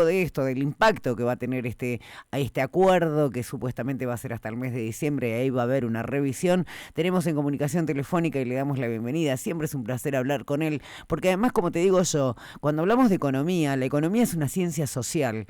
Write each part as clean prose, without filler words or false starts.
de esto, del impacto que va a tener este acuerdo que supuestamente va a ser hasta el mes de diciembre y ahí va a haber una revisión. Tenemos en comunicación telefónica y le damos la bienvenida. Siempre es un placer hablar con él, porque además, como te digo yo, cuando hablamos de economía, la economía es una ciencia social,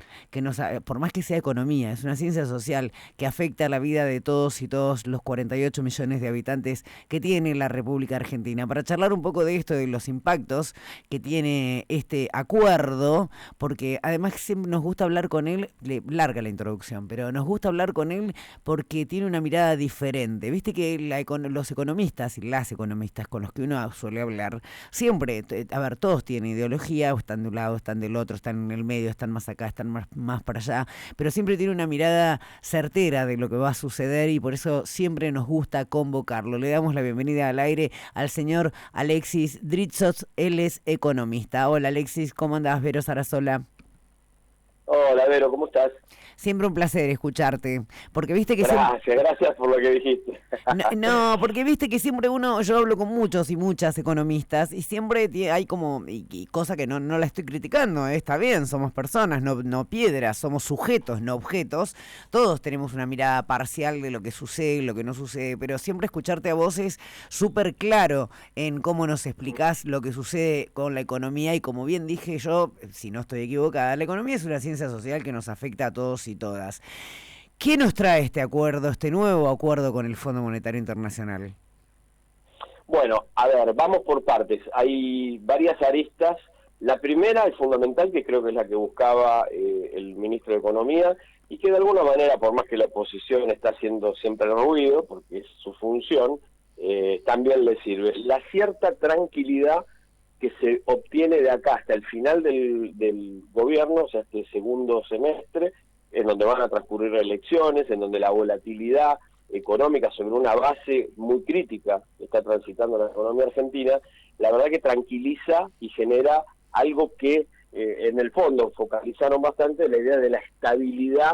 por más que sea economía, es una ciencia social que afecta la vida de todos y todos los 48 millones de habitantes que tiene la República Argentina. Para charlar un poco de esto, de los impactos que tiene este acuerdo, porque además siempre nos gusta hablar con él, larga la introducción, pero nos gusta hablar con él porque tiene una mirada diferente. Viste que los economistas y las economistas con los que uno suele hablar, siempre, a ver, todos tienen ideología, o están de un lado, están del otro, están en el medio, están más acá, están más para allá, pero siempre tiene una mirada certera de lo que va a suceder y por eso siempre nos gusta convocarlo. Le damos la bienvenida al aire al señor Alexis Dritsos, él es economista. Hola Alexis, ¿cómo andás? Vero Sarasola. Hola, Vero, ¿cómo estás? Siempre un placer escucharte, porque viste que siempre... Gracias por lo que dijiste. No, porque viste que siempre yo hablo con muchos y muchas economistas y siempre hay como, y cosa que no la estoy criticando, está bien, somos personas, no piedras, somos sujetos, no objetos, todos tenemos una mirada parcial de lo que sucede, lo que no sucede, pero siempre escucharte a vos es súper claro en cómo nos explicás lo que sucede con la economía y como bien dije yo, si no estoy equivocada, la economía es una ciencia social que nos afecta a todos y todas. ¿Qué nos trae este acuerdo, este nuevo acuerdo con el Fondo Monetario Internacional? Bueno, a ver, vamos por partes. Hay varias aristas. La primera, es fundamental, que creo que es la que buscaba el ministro de Economía, y que de alguna manera, por más que la oposición está haciendo siempre ruido, porque es su función, también le sirve. La cierta tranquilidad que se obtiene de acá hasta el final del gobierno, o sea, este segundo semestre, en donde van a transcurrir elecciones, en donde la volatilidad económica sobre una base muy crítica que está transitando la economía argentina, la verdad que tranquiliza y genera algo que en el fondo focalizaron bastante, la idea de la estabilidad,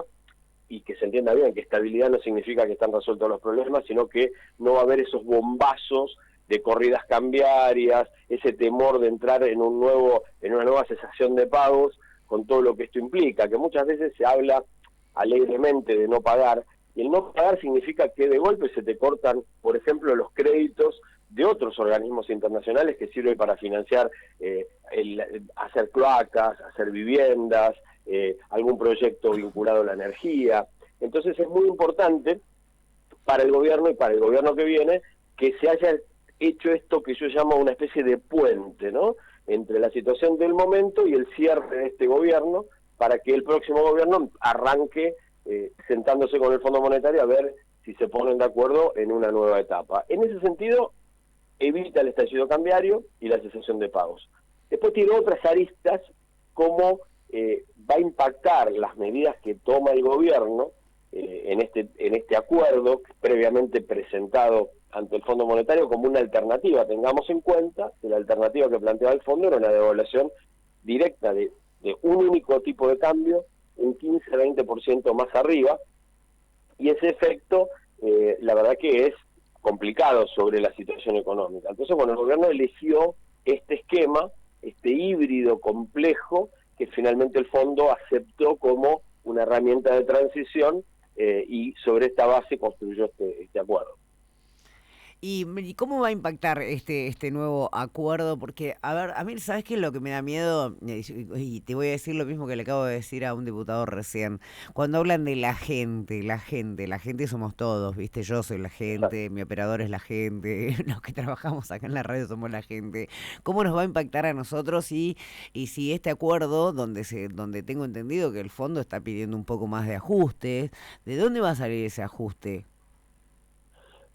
y que se entienda bien que estabilidad no significa que están resueltos los problemas, sino que no va a haber esos bombazos de corridas cambiarias, ese temor de entrar en una nueva cesación de pagos, con todo lo que esto implica, que muchas veces se habla alegremente de no pagar, y el no pagar significa que de golpe se te cortan, por ejemplo, los créditos de otros organismos internacionales que sirven para financiar hacer cloacas, hacer viviendas, algún proyecto vinculado a la energía. Entonces es muy importante para el gobierno y para el gobierno que viene que se haya hecho esto que yo llamo una especie de puente, ¿no?, entre la situación del momento y el cierre de este gobierno, para que el próximo gobierno arranque sentándose con el Fondo Monetario a ver si se ponen de acuerdo en una nueva etapa. En ese sentido, evita el estallido cambiario y la cesación de pagos. Después tiene otras aristas, como va a impactar las medidas que toma el gobierno en este acuerdo previamente presentado ante el Fondo Monetario como una alternativa. Tengamos en cuenta que la alternativa que planteaba el Fondo era una devaluación directa de un único tipo de cambio, un 15-20% más arriba, y ese efecto, la verdad que es complicado sobre la situación económica. Entonces, bueno, el gobierno eligió este esquema, este híbrido complejo, que finalmente el Fondo aceptó como una herramienta de transición, y sobre esta base construyó este acuerdo. ¿Y cómo va a impactar este nuevo acuerdo? Porque, a ver, a mí, ¿sabes qué es lo que me da miedo? Y te voy a decir lo mismo que le acabo de decir a un diputado recién. Cuando hablan de la gente somos todos, ¿viste? Yo soy la gente, mi operador es la gente, los que trabajamos acá en la radio somos la gente. ¿Cómo nos va a impactar a nosotros y si este acuerdo, donde tengo entendido que el fondo está pidiendo un poco más de ajustes, ¿de dónde va a salir ese ajuste?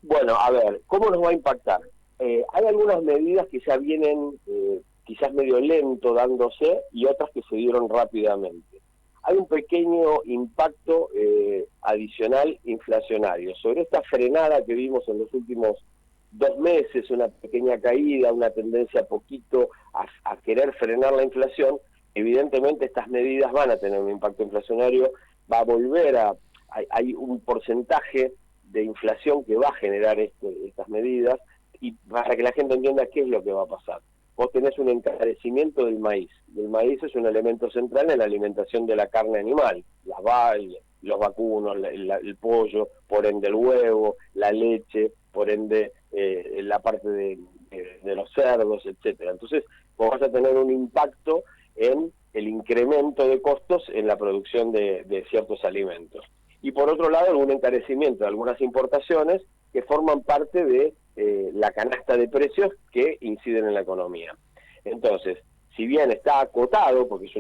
Bueno, a ver, ¿cómo nos va a impactar? Hay algunas medidas que ya vienen quizás medio lento dándose, y otras que se dieron rápidamente. Hay un pequeño impacto adicional inflacionario. Sobre esta frenada que vimos en los últimos 2 meses, una pequeña caída, una tendencia poquito a querer frenar la inflación, evidentemente estas medidas van a tener un impacto inflacionario, va a volver hay un porcentaje de inflación que va a generar estas medidas, y para que la gente entienda qué es lo que va a pasar. vos tenés un encarecimiento del maíz. El maíz es un elemento central en la alimentación de la carne animal, los vacunos, el pollo, por ende el huevo, la leche, por ende la parte de los cerdos, etcétera. Entonces vos vas a tener un impacto en el incremento de costos en la producción de ciertos alimentos. Y por otro lado, algún encarecimiento de algunas importaciones que forman parte de la canasta de precios que inciden en la economía. Entonces, si bien está acotado, porque es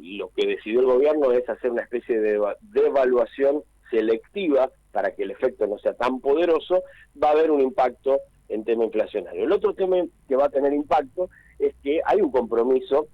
lo que decidió el gobierno es hacer una especie de devaluación selectiva para que el efecto no sea tan poderoso, va a haber un impacto en tema inflacionario. El otro tema que va a tener impacto es que hay un compromiso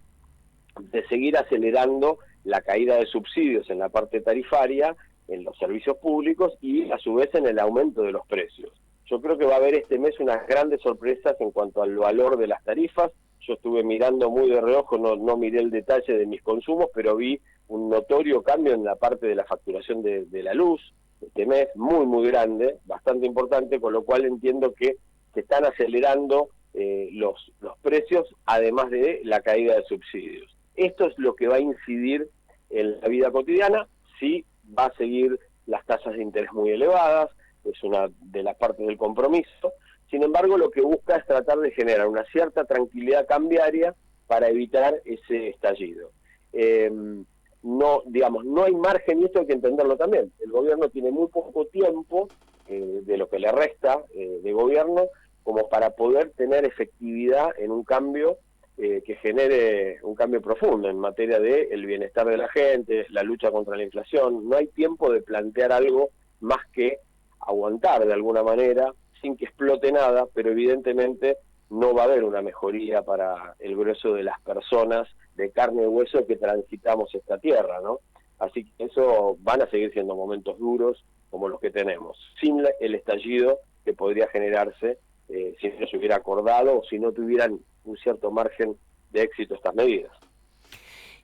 de seguir acelerando la caída de subsidios en la parte tarifaria, en los servicios públicos y a su vez en el aumento de los precios. Yo creo que va a haber este mes unas grandes sorpresas en cuanto al valor de las tarifas. Yo estuve mirando muy de reojo, no miré el detalle de mis consumos, pero vi un notorio cambio en la parte de la facturación de la luz este mes, muy grande, bastante importante, con lo cual entiendo que se están acelerando los precios, además de la caída de subsidios. Esto es lo que va a incidir en la vida cotidiana. Sí, va a seguir las tasas de interés muy elevadas, es una de las partes del compromiso. Sin embargo, lo que busca es tratar de generar una cierta tranquilidad cambiaria para evitar ese estallido. No hay margen, y esto hay que entenderlo también. El gobierno tiene muy poco tiempo de lo que le resta de gobierno como para poder tener efectividad en un cambio que genere un cambio profundo en materia de el bienestar de la gente, la lucha contra la inflación. No hay tiempo de plantear algo más que aguantar de alguna manera, sin que explote nada, pero evidentemente no va a haber una mejoría para el grueso de las personas de carne y hueso que transitamos esta tierra, ¿no? Así que eso van a seguir siendo momentos duros como los que tenemos, sin el estallido que podría generarse si no se hubiera acordado o si no tuvieran un cierto margen de éxito estas medidas.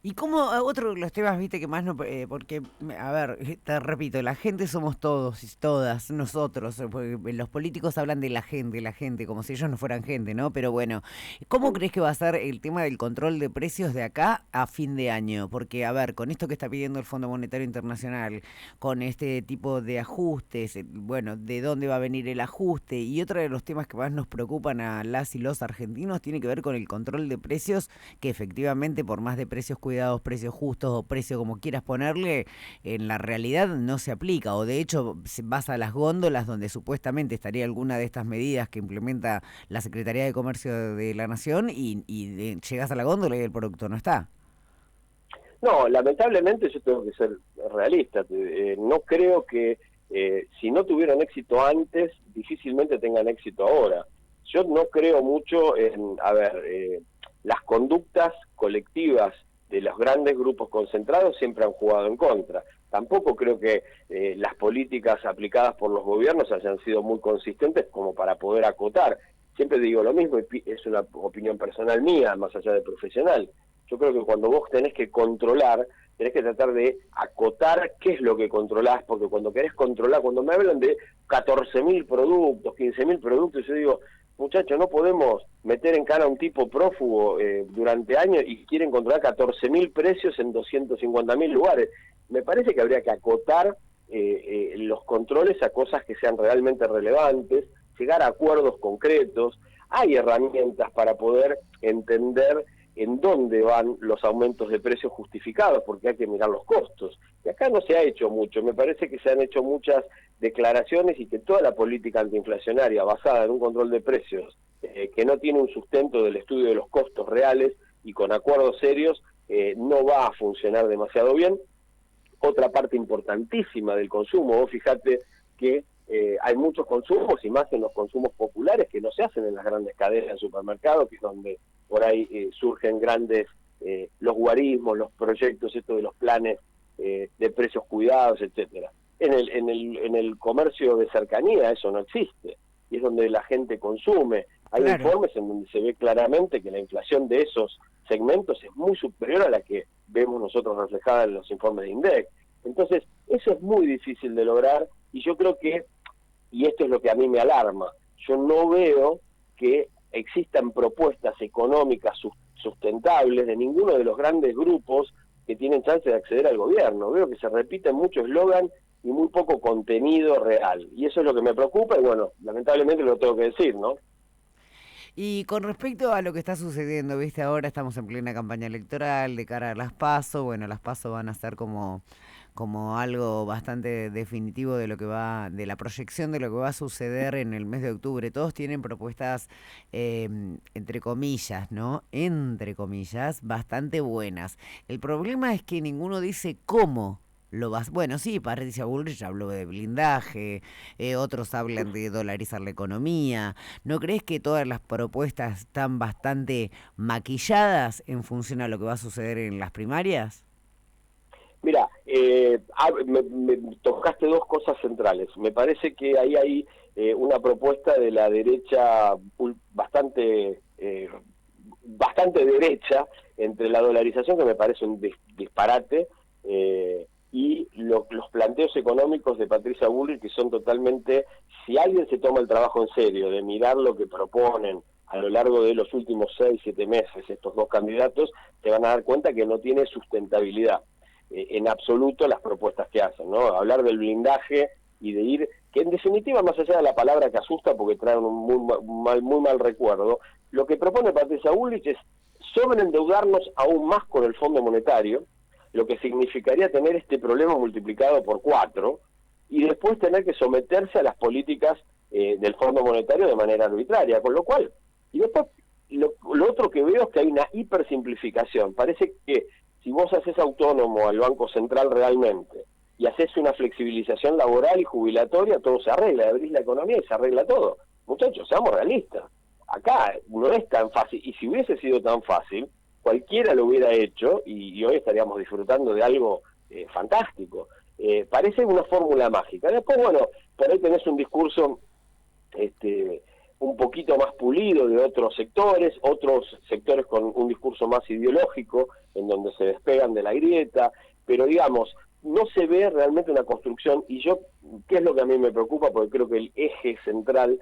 Y como otro de los temas, viste, que más no, porque, a ver, te repito, la gente somos todos y todas, nosotros, porque los políticos hablan de la gente, como si ellos no fueran gente, ¿no? Pero bueno, ¿cómo crees que va a ser el tema del control de precios de acá a fin de año? Porque, a ver, con esto que está pidiendo el Fondo Monetario Internacional, con este tipo de ajustes, bueno, ¿de dónde va a venir el ajuste? Y otro de los temas que más nos preocupan a las y los argentinos tiene que ver con el control de precios, que efectivamente, por más de precios cuidados, precios justos o precio como quieras ponerle, en la realidad no se aplica, o de hecho vas a las góndolas donde supuestamente estaría alguna de estas medidas que implementa la Secretaría de Comercio de la Nación y llegas a la góndola y el producto no está. No, lamentablemente yo tengo que ser realista. No creo que si no tuvieron éxito antes, difícilmente tengan éxito ahora. Yo no creo mucho en, las conductas colectivas de los grandes grupos concentrados siempre han jugado en contra. Tampoco creo que las políticas aplicadas por los gobiernos hayan sido muy consistentes como para poder acotar. Siempre digo lo mismo, es una opinión personal mía, más allá de profesional. Yo creo que cuando vos tenés que controlar, tenés que tratar de acotar qué es lo que controlás, porque cuando querés controlar, cuando me hablan de 14.000 productos, 15.000 productos, yo digo, muchachos, no podemos meter en cana a un tipo prófugo durante años y quieren controlar 14.000 precios en 250.000 lugares. Me parece que habría que acotar los controles a cosas que sean realmente relevantes, llegar a acuerdos concretos. Hay herramientas para poder entender en dónde van los aumentos de precios justificados, porque hay que mirar los costos. Y acá no se ha hecho mucho, me parece que se han hecho muchas declaraciones y que toda la política antiinflacionaria basada en un control de precios que no tiene un sustento del estudio de los costos reales y con acuerdos serios, no va a funcionar demasiado bien. Otra parte importantísima del consumo, vos fíjate que hay muchos consumos y más en los consumos populares que no se hacen en las grandes cadenas de supermercados, que es donde por ahí surgen grandes los guarismos, los proyectos, esto de los planes de precios cuidados, etcétera. En el comercio de cercanía eso no existe, y es donde la gente consume. Hay claro. Informes en donde se ve claramente que la inflación de esos segmentos es muy superior a la que vemos nosotros reflejada en los informes de INDEC. Entonces, eso es muy difícil de lograr, y yo creo que, y esto es lo que a mí me alarma, yo no veo que existan propuestas económicas sustentables de ninguno de los grandes grupos que tienen chance de acceder al gobierno. Veo que se repiten mucho eslogan y muy poco contenido real. Y eso es lo que me preocupa y bueno, lamentablemente lo tengo que decir, ¿no? Y con respecto a lo que está sucediendo, viste, ahora estamos en plena campaña electoral de cara a las PASO. Bueno, las PASO van a ser como algo bastante definitivo de lo que va, de la proyección de lo que va a suceder en el mes de octubre. Todos tienen propuestas, entre comillas, ¿no? Entre comillas, bastante buenas. El problema es que ninguno dice cómo lo vas. Bueno, sí, Patricia Bullrich habló de blindaje, otros hablan de dolarizar la economía. ¿No crees que todas las propuestas están bastante maquilladas en función a lo que va a suceder en las primarias? Mira, me tocaste dos cosas centrales. Me parece que ahí hay una propuesta de la derecha bastante derecha entre la dolarización, que me parece un disparate, y los planteos económicos de Patricia Bullrich, que son totalmente, si alguien se toma el trabajo en serio de mirar lo que proponen a lo largo de los últimos 6-7 meses estos dos candidatos, te van a dar cuenta que no tiene sustentabilidad en absoluto las propuestas que hacen, ¿no? Hablar del blindaje y de ir, que en definitiva, más allá de la palabra que asusta porque trae un muy mal recuerdo, lo que propone Patricia Bullrich es sobreendeudarnos aún más con el Fondo Monetario, lo que significaría tener este problema multiplicado por 4, y después tener que someterse a las políticas del Fondo Monetario de manera arbitraria, con lo cual, y después lo otro que veo es que hay una hipersimplificación. Parece que si vos haces autónomo al Banco Central realmente y haces una flexibilización laboral y jubilatoria, todo se arregla, abrís la economía y se arregla todo. Muchachos, seamos realistas. Acá no es tan fácil, y si hubiese sido tan fácil, cualquiera lo hubiera hecho y hoy estaríamos disfrutando de algo fantástico. Parece una fórmula mágica. Después, bueno, por ahí tenés un discurso un poquito más pulido de otros sectores con un discurso más ideológico, en donde se despegan de la grieta, pero digamos, no se ve realmente una construcción, y ¿qué es lo que a mí me preocupa? Porque creo que el eje central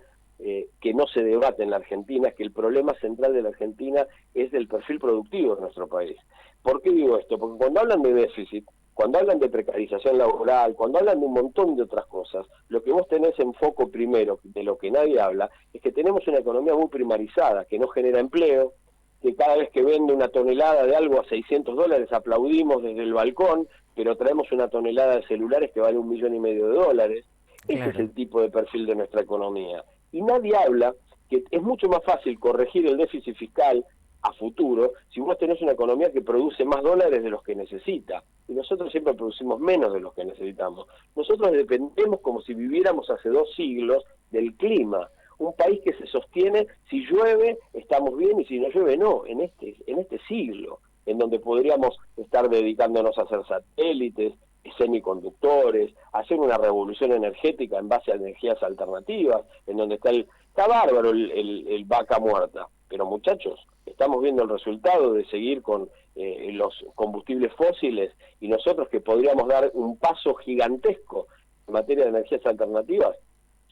que no se debate en la Argentina es que el problema central de la Argentina es del perfil productivo de nuestro país. ¿Por qué digo esto? Porque cuando hablan de déficit, cuando hablan de precarización laboral, cuando hablan de un montón de otras cosas, lo que vos tenés en foco primero, de lo que nadie habla, es que tenemos una economía muy primarizada, que no genera empleo, que cada vez que vende una tonelada de algo a $600 aplaudimos desde el balcón, pero traemos una tonelada de celulares que vale $1,500,000. Claro. Ese es el tipo de perfil de nuestra economía. Y nadie habla que es mucho más fácil corregir el déficit fiscal a futuro si vos tenés una economía que produce más dólares de los que necesita. Y nosotros siempre producimos menos de los que necesitamos. Nosotros dependemos como si viviéramos hace 2 siglos del clima. Un país que se sostiene, si llueve estamos bien y si no llueve no, en este siglo, en donde podríamos estar dedicándonos a hacer satélites, semiconductores, hacer una revolución energética en base a energías alternativas, en donde está bárbaro el vaca muerta, pero muchachos, estamos viendo el resultado de seguir con los combustibles fósiles, y nosotros que podríamos dar un paso gigantesco en materia de energías alternativas,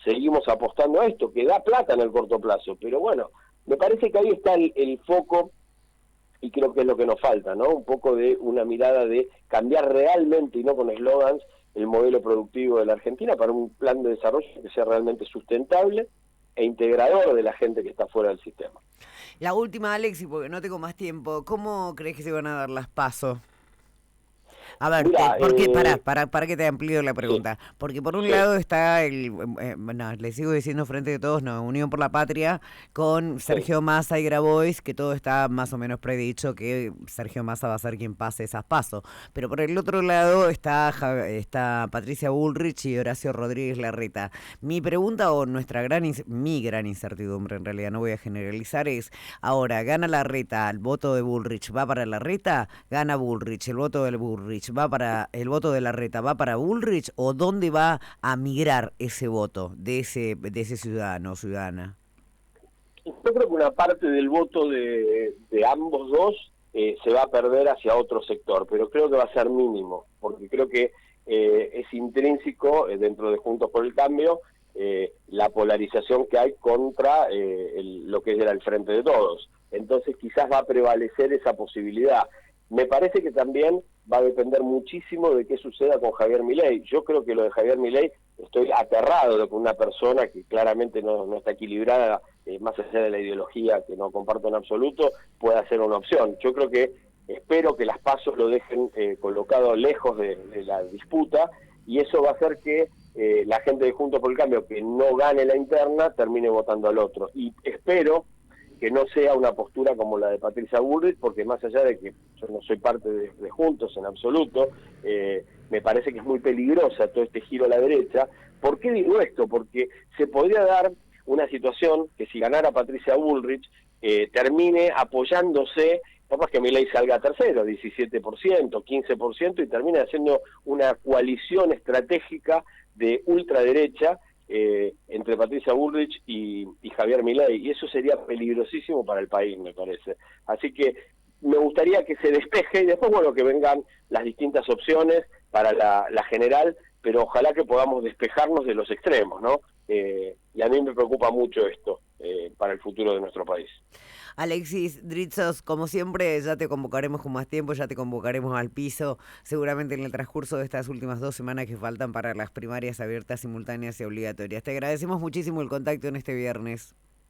seguimos apostando a esto, que da plata en el corto plazo, pero bueno, me parece que ahí está el foco, y creo que es lo que nos falta, ¿no? Un poco de una mirada de cambiar realmente, y no con eslogans, el modelo productivo de la Argentina para un plan de desarrollo que sea realmente sustentable e integrador de la gente que está fuera del sistema. La última, Alexis, porque no tengo más tiempo. ¿Cómo crees que se van a dar las PASO? A ver, ¿por qué? Para que te amplío la pregunta. Sí. Porque por un lado está bueno, le sigo diciendo frente de todos, no, Unión por la Patria, con Sergio Massa y Grabois, que todo está más o menos predicho que Sergio Massa va a ser quien pase esas PASO. Pero por el otro lado está Patricia Bullrich y Horacio Rodríguez Larreta. Mi pregunta, o mi gran incertidumbre, en realidad, no voy a generalizar, es, ahora, ¿gana Larreta? ¿El voto de Bullrich va para Larreta? ¿Gana Bullrich? ¿El voto del Bullrich va para el voto de Larreta, va para Bullrich, o dónde va a migrar ese voto de ese ciudadano o ciudadana? Yo creo que una parte del voto de ambos dos se va a perder hacia otro sector, pero creo que va a ser mínimo, porque creo que es intrínseco dentro de Juntos por el Cambio la polarización que hay contra lo que era el Frente de Todos. Entonces quizás va a prevalecer esa posibilidad. Me parece que también va a depender muchísimo de qué suceda con Javier Milei. Yo creo que lo de Javier Milei, estoy aterrado de que una persona que claramente no está equilibrada, más allá de la ideología que no comparto en absoluto, pueda ser una opción. Yo creo que espero que las PASO lo dejen colocado lejos de la disputa, y eso va a hacer que la gente de Juntos por el Cambio que no gane la interna termine votando al otro. Y espero que no sea una postura como la de Patricia Bullrich, porque más allá de que yo no soy parte de Juntos en absoluto, me parece que es muy peligrosa todo este giro a la derecha. ¿Por qué digo esto? Porque se podría dar una situación que si ganara Patricia Bullrich, termine apoyándose, capaz que Milei salga tercero, 17%, 15%, y termine haciendo una coalición estratégica de ultraderecha, entre Patricia Bullrich y Javier Milei, y eso sería peligrosísimo para el país, me parece. Así que me gustaría que se despeje y después, bueno, que vengan las distintas opciones para la general, pero ojalá que podamos despejarnos de los extremos, ¿no? Y a mí me preocupa mucho esto para el futuro de nuestro país. Alexis Dritsos, como siempre, ya te convocaremos con más tiempo, ya te convocaremos al piso, seguramente en el transcurso de estas últimas 2 semanas que faltan para las primarias abiertas, simultáneas y obligatorias. Te agradecemos muchísimo el contacto en este viernes.